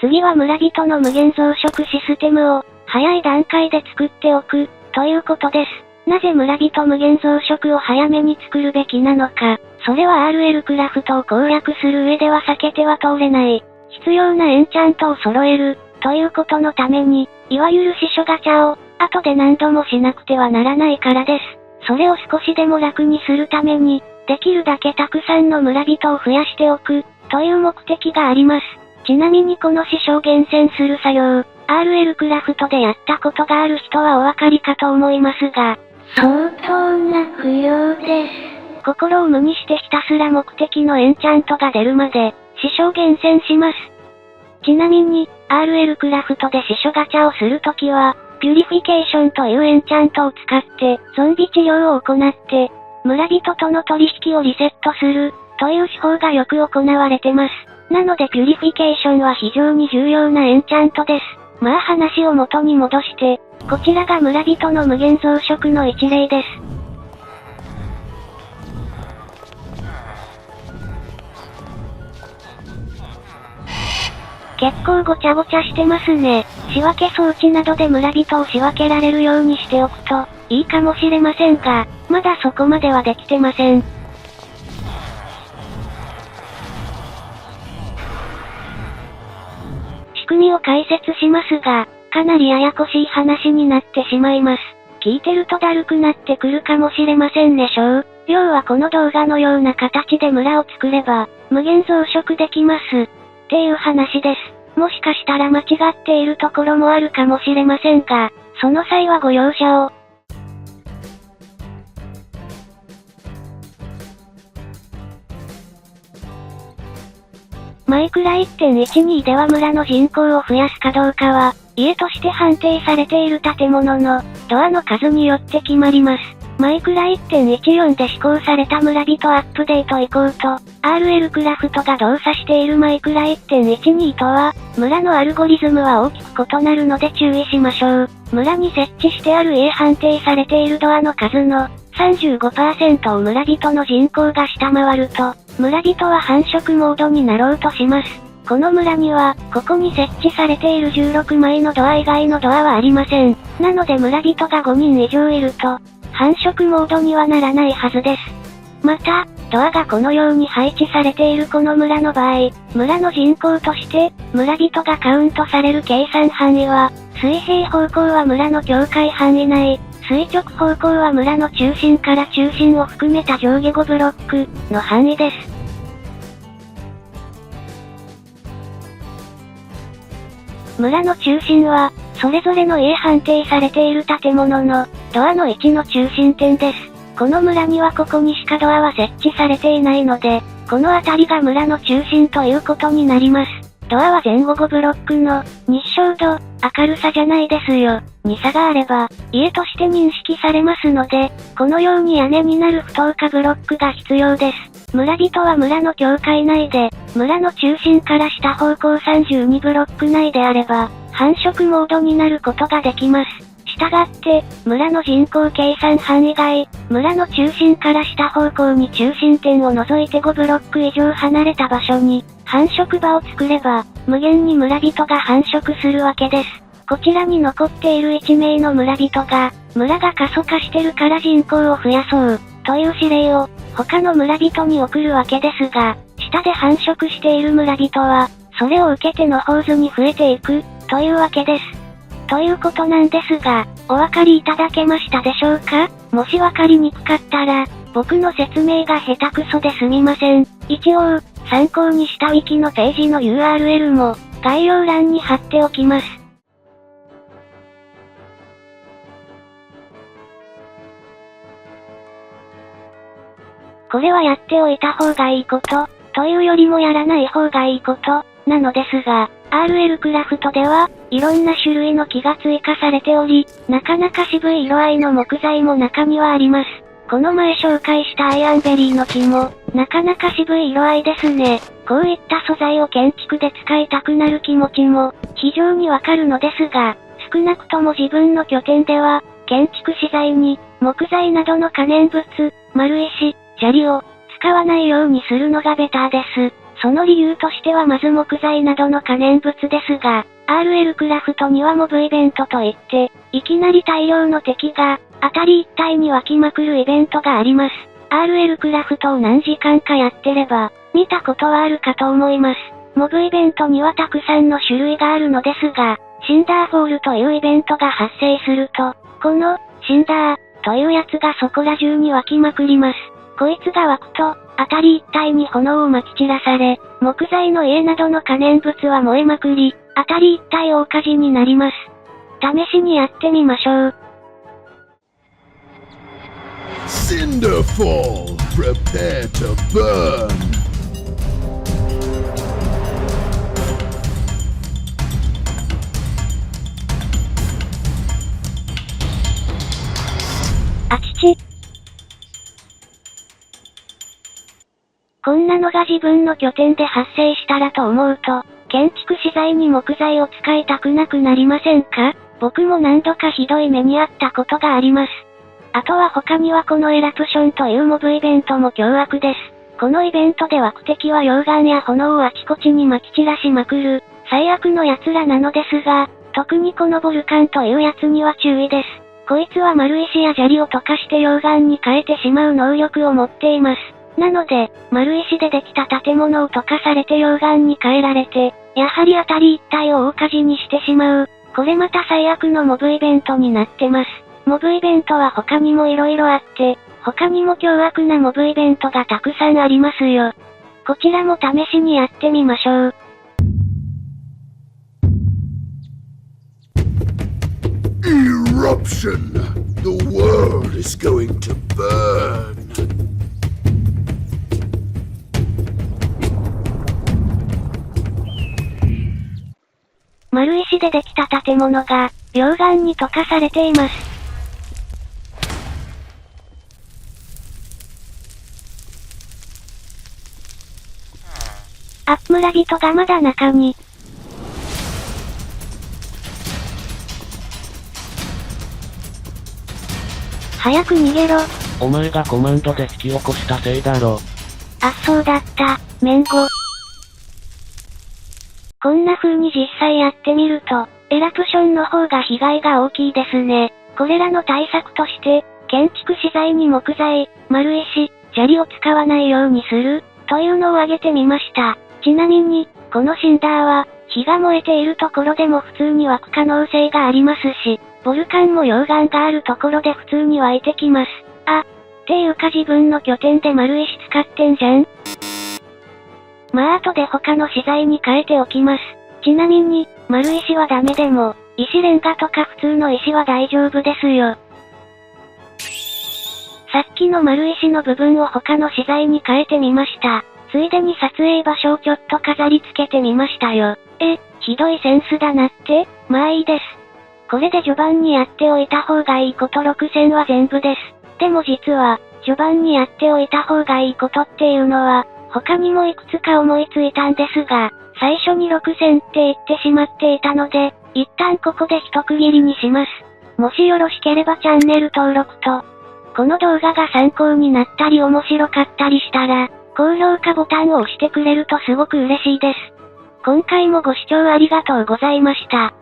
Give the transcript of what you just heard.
次は村人の無限増殖システムを、早い段階で作っておく、ということです。なぜ村人無限増殖を早めに作るべきなのか。それは RL クラフトを攻略する上では避けては通れない。必要なエンチャントを揃える、ということのために、いわゆる司書ガチャを、後で何度もしなくてはならないからです。それを少しでも楽にするために、できるだけたくさんの村人を増やしておく、という目的があります。ちなみにこの司書を厳選する作業、RL クラフトでやったことがある人はお分かりかと思いますが、相当な不要です。心を無にしてひたすら目的のエンチャントが出るまで、司書を厳選します。ちなみに、RL クラフトで司書ガチャをするときは、ピュリフィケーションというエンチャントを使って、ゾンビ治療を行って、村人との取引をリセットする、という手法がよく行われてます。なのでピュリフィケーションは非常に重要なエンチャントです。まあ話を元に戻して、こちらが村人の無限増殖の一例です。結構ごちゃごちゃしてますね。仕分け装置などで村人を仕分けられるようにしておくと、いいかもしれませんが、まだそこまではできてません。仕組みを解説しますが、かなりややこしい話になってしまいます。聞いてるとだるくなってくるかもしれませんでしょう。要はこの動画のような形で村を作れば、無限増殖できます。っていう話です。もしかしたら間違っているところもあるかもしれませんが、その際はご容赦を。マイクラ 1.12 では村の人口を増やすかどうかは、家として判定されている建物の、ドアの数によって決まります。マイクラ 1.14 で施行された村人アップデート以降と、RL クラフトが動作しているマイクラ 1.12 とは、村のアルゴリズムは大きく異なるので注意しましょう。村に設置してある家判定されているドアの数の 35% を村人の人口が下回ると、村人は繁殖モードになろうとします。この村には、ここに設置されている16枚のドア以外のドアはありません。なので村人が5人以上いると、繁殖モードにはならないはずです。また、ドアがこのように配置されているこの村の場合、村の人口として、村人がカウントされる計算範囲は、水平方向は村の境界範囲内、垂直方向は村の中心から中心を含めた上下5ブロックの範囲です。村の中心は、それぞれの家判定されている建物の、ドアの位置の中心点です。この村にはここにしかドアは設置されていないので、この辺りが村の中心ということになります。ドアは前後5ブロックの、日照度、明るさじゃないですよ、に差があれば、家として認識されますので、このように屋根になる不等化ブロックが必要です。村人は村の境界内で、村の中心から下方向32ブロック内であれば、繁殖モードになることができます。したがって、村の人口計算範囲外、村の中心から下方向に中心点を除いて5ブロック以上離れた場所に、繁殖場を作れば、無限に村人が繁殖するわけです。こちらに残っている1名の村人が、村が過疎化してるから人口を増やそう、という指令を、他の村人に送るわけですが、下で繁殖している村人は、それを受けてのホーズに増えていく、というわけです。ということなんですが、お分かりいただけましたでしょうか？もし分かりにくかったら、僕の説明が下手くそですみません。一応、参考にしたウィキのページの URL も、概要欄に貼っておきます。これはやっておいた方がいいこと、というよりもやらない方がいいこと、なのですが、RL クラフトでは、いろんな種類の木が追加されており、なかなか渋い色合いの木材も中にはあります。この前紹介したアイアンベリーの木も、なかなか渋い色合いですね。こういった素材を建築で使いたくなる気持ちも、非常にわかるのですが、少なくとも自分の拠点では、建築資材に、木材などの可燃物、丸石、砂利を、使わないようにするのがベターです。その理由としてはまず木材などの可燃物ですが、RL クラフトにはモブイベントといって、いきなり大量の敵が、辺り一帯に湧きまくるイベントがあります。RL クラフトを何時間かやってれば、見たことはあるかと思います。モブイベントにはたくさんの種類があるのですが、シンダーフォールというイベントが発生すると、この、シンダー、というやつがそこら中に湧きまくります。こいつが湧くと、辺り一帯に炎を撒き散らされ、木材の家などの可燃物は燃えまくり、辺り一帯大火事になります。試しにやってみましょう。Cinderfall, prepare to burn. あちち。こんなのが自分の拠点で発生したらと思うと、建築資材に木材を使いたくなくなりませんか？僕も何度かひどい目にあったことがあります。あとは他にはこのエラプションというモブイベントも凶悪です。このイベントで湧く敵は溶岩や炎をあちこちに撒き散らしまくる、最悪の奴らなのですが、特にこのボルカンというやつには注意です。こいつは丸石や砂利を溶かして溶岩に変えてしまう能力を持っています。なので、丸石でできた建物を溶かされて溶岩に変えられて、やはり辺り一帯を大火事にしてしまう。これまた最悪のモブイベントになってます。モブイベントは他にも色々あって、他にも凶悪なモブイベントがたくさんありますよ。こちらも試しにやってみましょう。Eruption! The world is going to burn! 丸石でできた建物が、溶岩に溶かされています。村人がまだ中に。早く逃げろ。お前がコマンドで引き起こしたせいだろ。あ、そうだった、メンゴ。こんな風に実際やってみると、エラプションの方が被害が大きいですね。これらの対策として、建築資材に木材、丸石、砂利を使わないようにする、というのを挙げてみました。ちなみに、このシンダーは、火が燃えているところでも普通に湧く可能性がありますし、ボルカンも溶岩があるところで普通に湧いてきます。あ、っていうか自分の拠点で丸石使ってんじゃん。まあ後で他の資材に変えておきます。ちなみに、丸石はダメでも、石レンガとか普通の石は大丈夫ですよ。さっきの丸石の部分を他の資材に変えてみました。ついでに撮影場所をちょっと飾り付けてみましたよ。ひどいセンスだなって？まあいいです。これで序盤にやっておいた方がいいこと6000は全部です。でも実は、序盤にやっておいた方がいいことっていうのは、他にもいくつか思いついたんですが、最初に6000って言ってしまっていたので、一旦ここで一区切りにします。もしよろしければチャンネル登録と、この動画が参考になったり面白かったりしたら、高評価ボタンを押してくれるとすごく嬉しいです。今回もご視聴ありがとうございました。